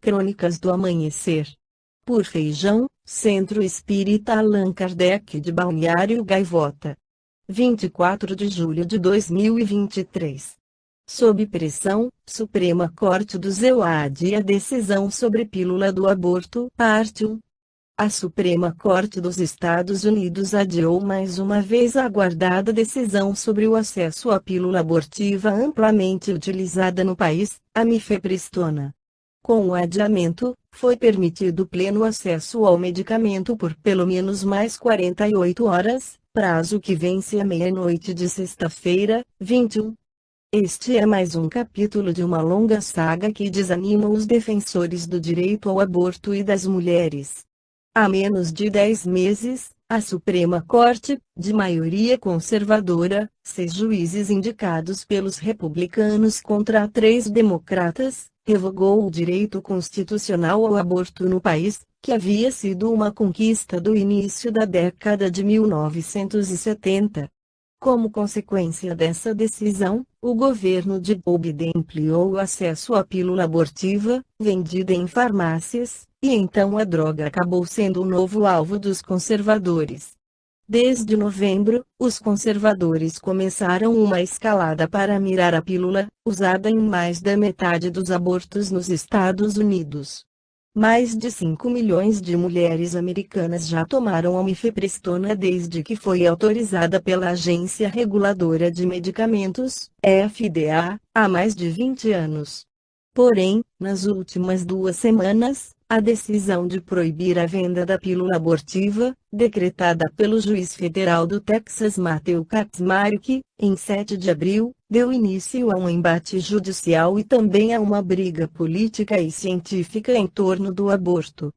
Crônicas do Amanhecer. Por Feijão, Centro Espírita Allan Kardec de Balneário Gaivota. 24 de julho de 2023. Sob pressão, Suprema Corte do EU adia a decisão sobre pílula do aborto, parte 1. A Suprema Corte dos Estados Unidos adiou mais uma vez a aguardada decisão sobre o acesso à pílula abortiva amplamente utilizada no país, a mifepristona. Com o adiamento, foi permitido pleno acesso ao medicamento por pelo menos mais 48 horas, prazo que vence à meia-noite de sexta-feira, 21. Este é mais um capítulo de uma longa saga que desanima os defensores do direito ao aborto e das mulheres. Há menos de 10 meses, a Suprema Corte, de maioria conservadora, 6 juízes indicados pelos republicanos contra 3 democratas, revogou o direito constitucional ao aborto no país, que havia sido uma conquista do início da década de 1970. Como consequência dessa decisão, o governo de Joe Biden ampliou o acesso à pílula abortiva, vendida em farmácias, e então a droga acabou sendo o novo alvo dos conservadores. Desde novembro, os conservadores começaram uma escalada para mirar a pílula, usada em mais da metade dos abortos nos Estados Unidos. Mais de 5 milhões de mulheres americanas já tomaram a mifepristona desde que foi autorizada pela Agência Reguladora de Medicamentos, FDA, há mais de 20 anos. Porém, nas últimas 2 semanas, a decisão de proibir a venda da pílula abortiva, decretada pelo juiz federal do Texas Matthew Kaczmarek, em 7 de abril, deu início a um embate judicial e também a uma briga política e científica em torno do aborto.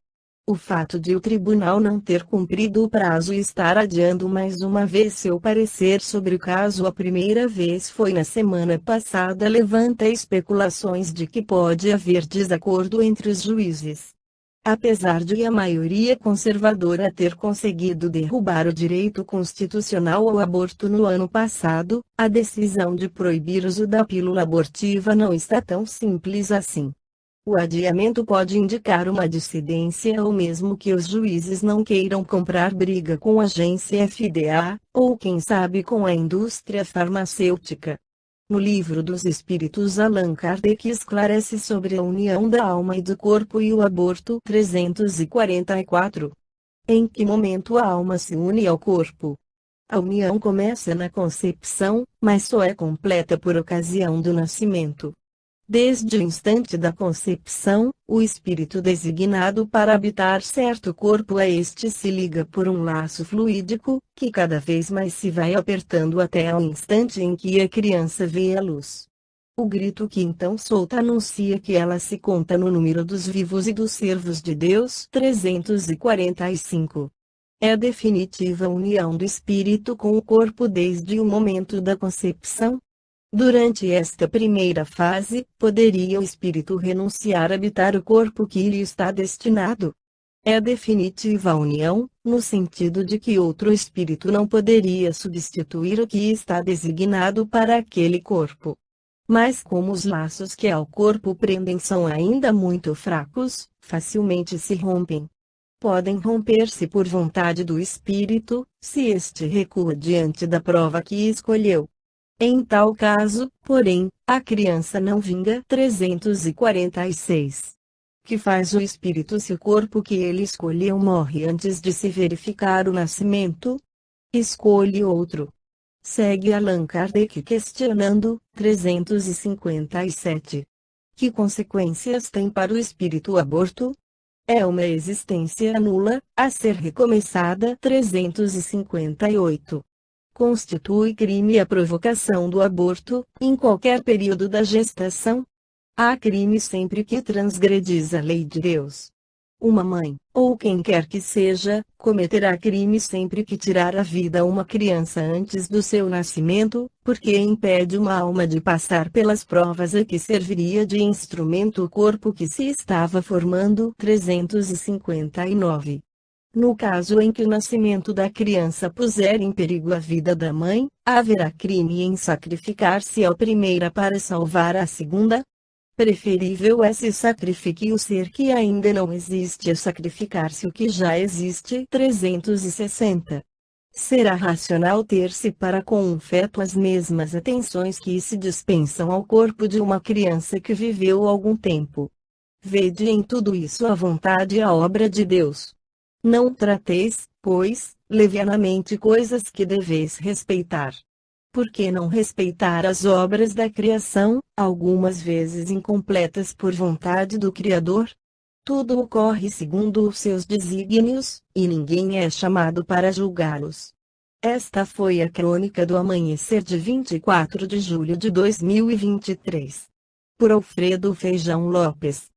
O fato de o tribunal não ter cumprido o prazo e estar adiando mais uma vez seu parecer sobre o caso a primeira vez foi na semana passada levanta especulações de que pode haver desacordo entre os juízes. Apesar de a maioria conservadora ter conseguido derrubar o direito constitucional ao aborto no ano passado, a decisão de proibir o uso da pílula abortiva não está tão simples assim. O adiamento pode indicar uma dissidência ou mesmo que os juízes não queiram comprar briga com a agência FDA, ou quem sabe com a indústria farmacêutica. No Livro dos Espíritos Allan Kardec esclarece sobre a união da alma e do corpo e o aborto 344. Em que momento a alma se une ao corpo? A união começa na concepção, mas só é completa por ocasião do nascimento. Desde o instante da concepção, o espírito designado para habitar certo corpo a este se liga por um laço fluídico, que cada vez mais se vai apertando até ao instante em que a criança vê a luz. O grito que então solta anuncia que ela se conta no número dos vivos e dos servos de Deus 345. É a definitiva união do espírito com o corpo desde o momento da concepção. Durante esta primeira fase, poderia o espírito renunciar a habitar o corpo que lhe está destinado? É a definitiva união, no sentido de que outro espírito não poderia substituir o que está designado para aquele corpo. Mas como os laços que ao corpo prendem são ainda muito fracos, facilmente se rompem. Podem romper-se por vontade do espírito, se este recua diante da prova que escolheu. Em tal caso, porém, a criança não vinga 346. Que faz o espírito se o corpo que ele escolheu morre antes de se verificar o nascimento? Escolhe outro. Segue Allan Kardec questionando, 357. Que consequências tem para o espírito o aborto? É uma existência nula, a ser recomeçada 358. Constitui crime a provocação do aborto, em qualquer período da gestação? Há crime sempre que transgredis a lei de Deus. Uma mãe, ou quem quer que seja, cometerá crime sempre que tirar a vida a uma criança antes do seu nascimento, porque impede uma alma de passar pelas provas a que serviria de instrumento o corpo que se estava formando 359. No caso em que o nascimento da criança puser em perigo a vida da mãe, haverá crime em sacrificar-se à primeira para salvar a segunda? Preferível é se sacrifique o ser que ainda não existe a sacrificar-se o que já existe. 360. Será racional ter-se para com um feto as mesmas atenções que se dispensam ao corpo de uma criança que viveu algum tempo. Vede em tudo isso a vontade e a obra de Deus. Não trateis, pois, levianamente coisas que deveis respeitar. Por que não respeitar as obras da criação, algumas vezes incompletas por vontade do Criador? Tudo ocorre segundo os seus desígnios, e ninguém é chamado para julgá-los. Esta foi a crônica do amanhecer de 24 de julho de 2023. Por Alfredo Feijão Lopes.